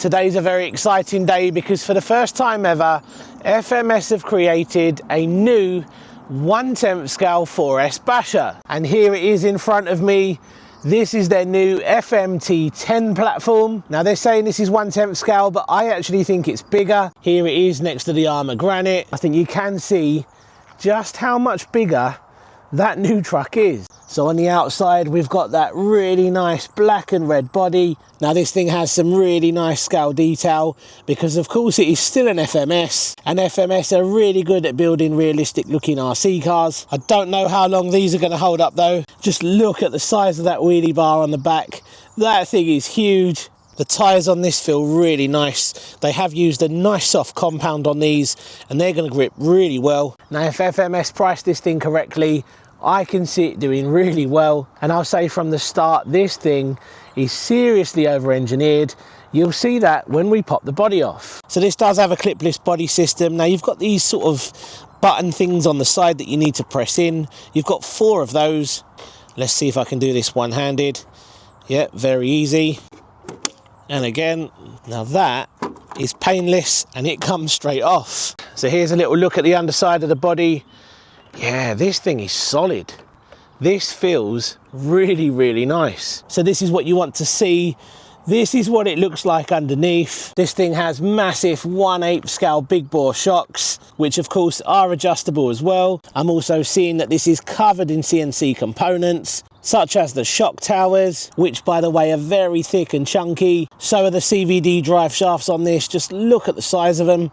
Today's a very exciting day because for the first time ever, FMS have created a new 1/10 scale 4S basher. And here it is in front of me. This is their new FMT10 platform. Now they're saying this is 1/10 scale, but I actually think it's bigger. Here it is next to the armor granite. I think you can see just how much bigger that new truck is. So on the outside, we've got that really nice black and red body. Now this thing has some really nice scale detail because of course it is still an FMS, and FMS are really good at building realistic looking RC cars. I don't know how long these are going to hold up though. Just look at the size of that wheelie bar on the back. That thing is huge. The tyres on this feel really nice. They have used a nice soft compound on these and they're going to grip really well. Now if FMS priced this thing correctly, I can see it doing really well, and I'll say from the start this thing is seriously over engineered. You'll see that when we pop the body off. So this does have a clipless body system. Now you've got these sort of button things on the side that you need to press in. You've got 4 of those. Let's see if I can do this one-handed. Yeah, very easy. And again, now that is painless and it comes straight off. So here's a little look at the underside of the body. Yeah, this thing is solid. This feels really, really nice. So this is what you want to see. This is what it looks like underneath. This thing has massive 1/8 scale big bore shocks, which of course are adjustable as well. I'm also seeing that this is covered in CNC components, such as the shock towers, which by the way are very thick and chunky. So are the CVD drive shafts on this. Just look at the size of them.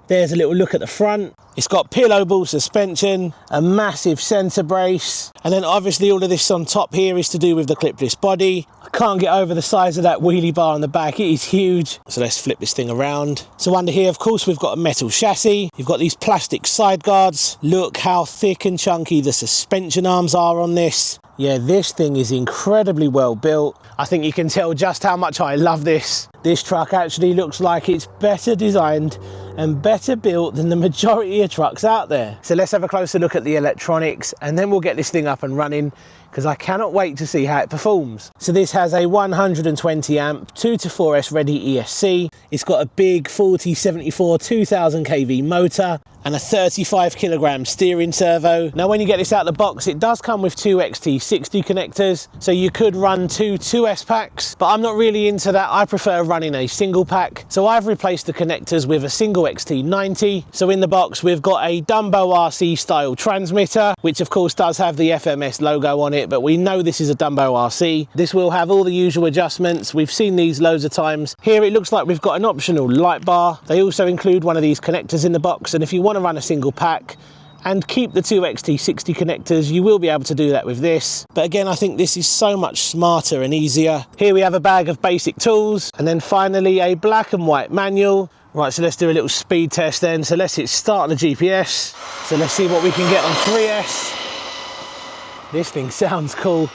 There's a little look at the front. It's got pillow ball suspension, a massive centre brace, and then obviously all of this on top here is to do with the clipless body. I can't get over the size of that wheelie bar on the back. It is huge. So let's flip this thing around. So under here, of course, we've got a metal chassis. You've got these plastic side guards. Look how thick and chunky the suspension arms are on this. Yeah, this thing is incredibly well built. I think you can tell just how much I love this. This truck actually looks like it's better designed and better built than the majority of trucks out there. So let's have a closer look at the electronics and then we'll get this thing up and running because I cannot wait to see how it performs. So this has a 120 amp 2 to 4S ready ESC. It's got a big 4074 2000 kV motor and a 35 kilogram steering servo. Now when you get this out of the box, it does come with 2 XT60 connectors, so you could run 2 2S packs, but I'm not really into that. I prefer running a single pack, so I've replaced the connectors with a single XT90. So in the box we've got a Dumbo RC style transmitter, which of course does have the FMS logo on it, but we know this is a Dumbo RC. This will have all the usual adjustments. We've seen these loads of times. Here it looks like we've got an optional light bar. They also include one of these connectors in the box, and if you want to run a single pack and keep the 2 XT60 connectors, you will be able to do that with this. But again, I think this is so much smarter and easier. Here we have a bag of basic tools, and then finally a black and white manual. Right, so let's do a little speed test then. So let's hit start on the GPS. So let's see what we can get on 3S. This thing sounds cool.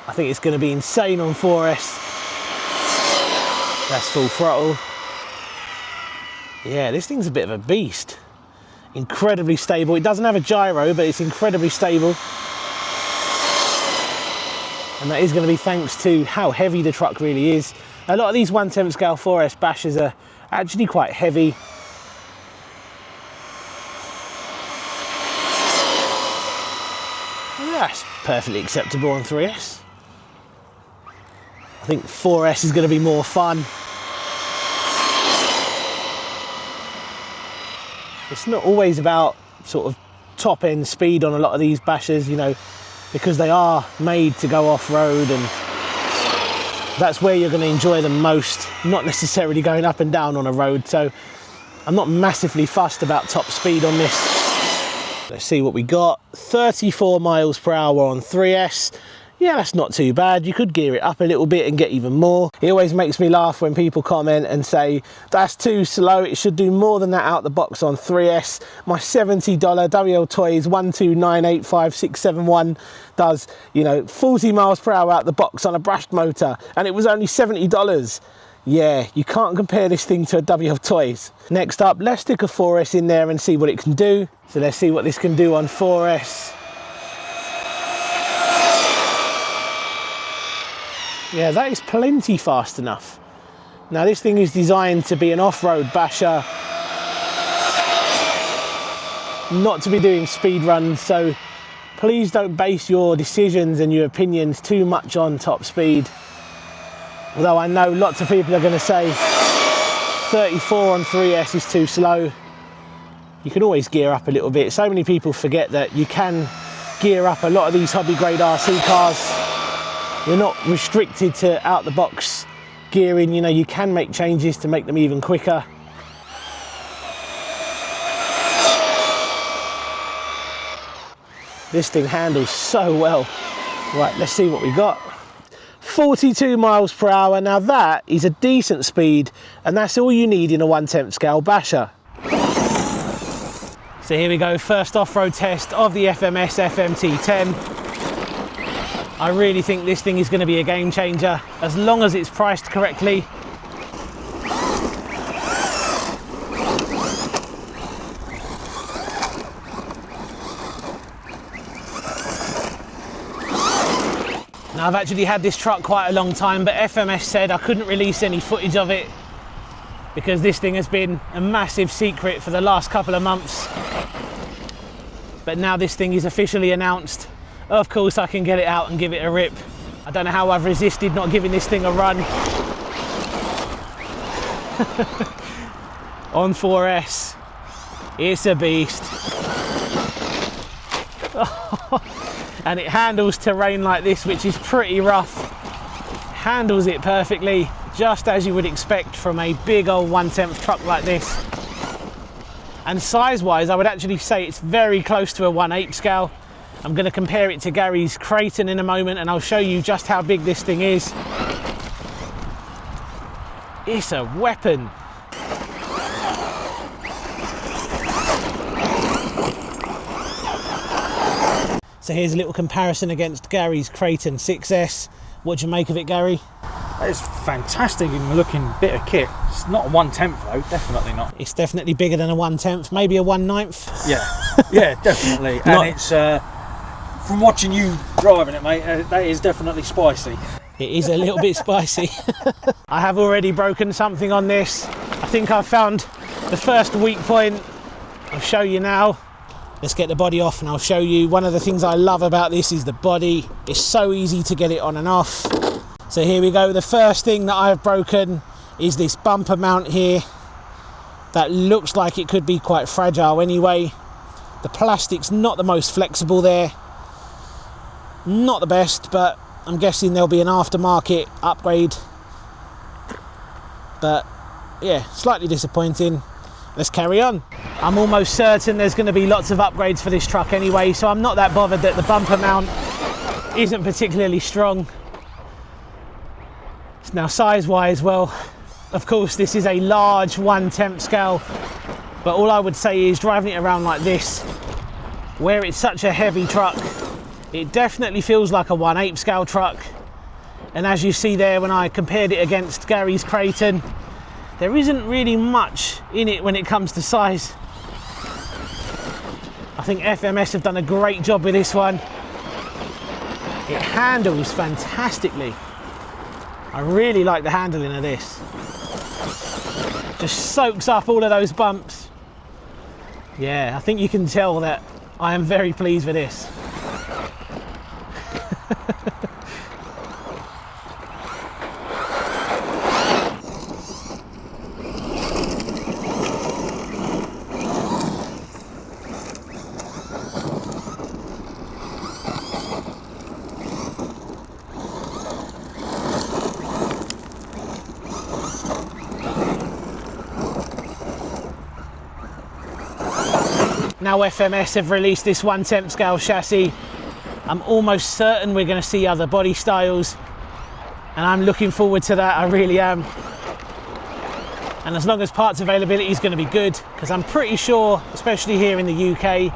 I think it's going to be insane on 4S. That's full throttle. Yeah, this thing's a bit of a beast. Incredibly stable. It doesn't have a gyro, but it's incredibly stable. And that is going to be thanks to how heavy the truck really is. A lot of these 1/10 scale 4S bashers are actually quite heavy. That's perfectly acceptable on 3S. I think 4S is going to be more fun. It's not always about sort of top end speed on a lot of these bashers, you know, because they are made to go off-road, and that's where you're going to enjoy them most, not necessarily going up and down on a road. So I'm not massively fussed about top speed on this. Let's see what we got. 34 miles per hour on 3S. Yeah, that's not too bad. You could gear it up a little bit and get even more. It always makes me laugh when people comment and say, that's too slow, it should do more than that out the box on 3S. My $70 WL Toys 1298561 does, you know, 40 miles per hour out the box on a brushed motor, and it was only $70. Yeah, you can't compare this thing to a WL Toys. Next up, let's stick a 4S in there and see what it can do. So let's see what this can do on 4S. Yeah, that is plenty fast enough. Now this thing is designed to be an off-road basher, not to be doing speed runs, so please don't base your decisions and your opinions too much on top speed. Although I know lots of people are going to say 34 on 3S is too slow. You can always gear up a little bit. So many people forget that you can gear up a lot of these hobby grade RC cars. You're not restricted to out the box gearing, you know, you can make changes to make them even quicker. This thing handles so well. Right, let's see what we got. 42 miles per hour. Now that is a decent speed, and that's all you need in a 1/10 scale basher. So here we go, first off-road test of the FMS FMT10. I really think this thing is going to be a game changer, as long as it's priced correctly. Now I've actually had this truck quite a long time, but FMS said I couldn't release any footage of it because this thing has been a massive secret for the last couple of months. But now this thing is officially announced. Of course I can get it out and give it a rip. I don't know how I've resisted not giving this thing a run. On 4S, it's a beast. And it handles terrain like this, which is pretty rough. Handles it perfectly, just as you would expect from a big old 1/10 truck like this. And size-wise, I would actually say it's very close to a 1/8 scale. I'm going to compare it to Gary's Creighton in a moment, and I'll show you just how big this thing is. It's a weapon. So here's a little comparison against Gary's Creighton 6S. What do you make of it, Gary? It's fantastic looking bit of kit. It's not a 1/10 though, definitely not. It's definitely bigger than a 1/10, maybe a 1/9. Yeah, yeah, definitely. And it's, from watching you driving it, mate, that is definitely spicy. It is a little bit spicy. I have already broken something on this. I think I've found the first weak point. I'll show you now. Let's get the body off and I'll show you. One of the things I love about this is the body. It's so easy to get it on and off. So here we go. The first thing that I've broken is this bumper mount here. That looks like it could be quite fragile anyway. The plastic's not the most flexible there. Not the best, but I'm guessing there'll be an aftermarket upgrade. But yeah, slightly disappointing. Let's carry on. I'm almost certain there's going to be lots of upgrades for this truck anyway, so I'm not that bothered that the bumper mount isn't particularly strong. Now size-wise, well, of course this is a large 1/10 scale, but all I would say is driving it around like this, where it's such a heavy truck, it definitely feels like a 1/8 scale truck. And as you see there, when I compared it against Gary's Creighton, there isn't really much in it when it comes to size. I think FMS have done a great job with this one. It handles fantastically. I really like the handling of this. Just soaks up all of those bumps. Yeah, I think you can tell that I am very pleased with this. Now FMS have released this 1/10 scale chassis. I'm almost certain we're going to see other body styles, and I'm looking forward to that. I really am. And as long as parts availability is going to be good, because I'm pretty sure, especially here in the UK,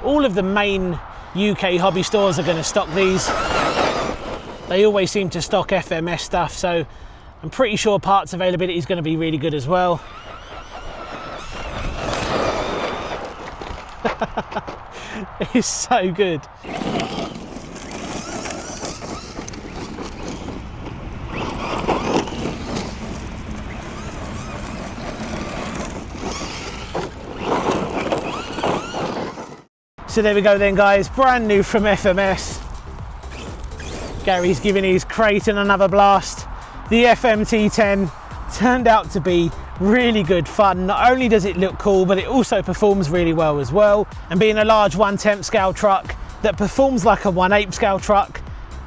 all of the main UK hobby stores are going to stock these. They always seem to stock FMS stuff, so I'm pretty sure parts availability is going to be really good as well. It's so good. So there we go then guys, brand new from FMS. Gary's giving his Creighton another blast. The FMT10 turned out to be really good fun. Not only does it look cool, but it also performs really well as well. And being a large 1/10 scale truck that performs like a 1/8 scale truck,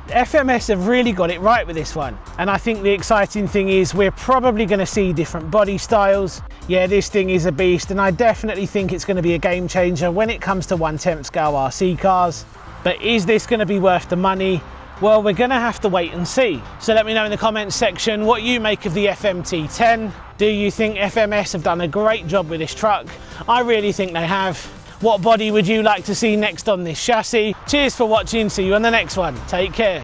FMS have really got it right with this one. And I think the exciting thing is we're probably going to see different body styles. Yeah, this thing is a beast, and I definitely think it's going to be a game changer when it comes to 1/10 scale RC cars. But is this going to be worth the money? Well, we're going to have to wait and see. So let me know in the comments section what you make of the FMT10. Do you think FMS have done a great job with this truck? I really think they have. What body would you like to see next on this chassis? Cheers for watching, see you on the next one. Take care.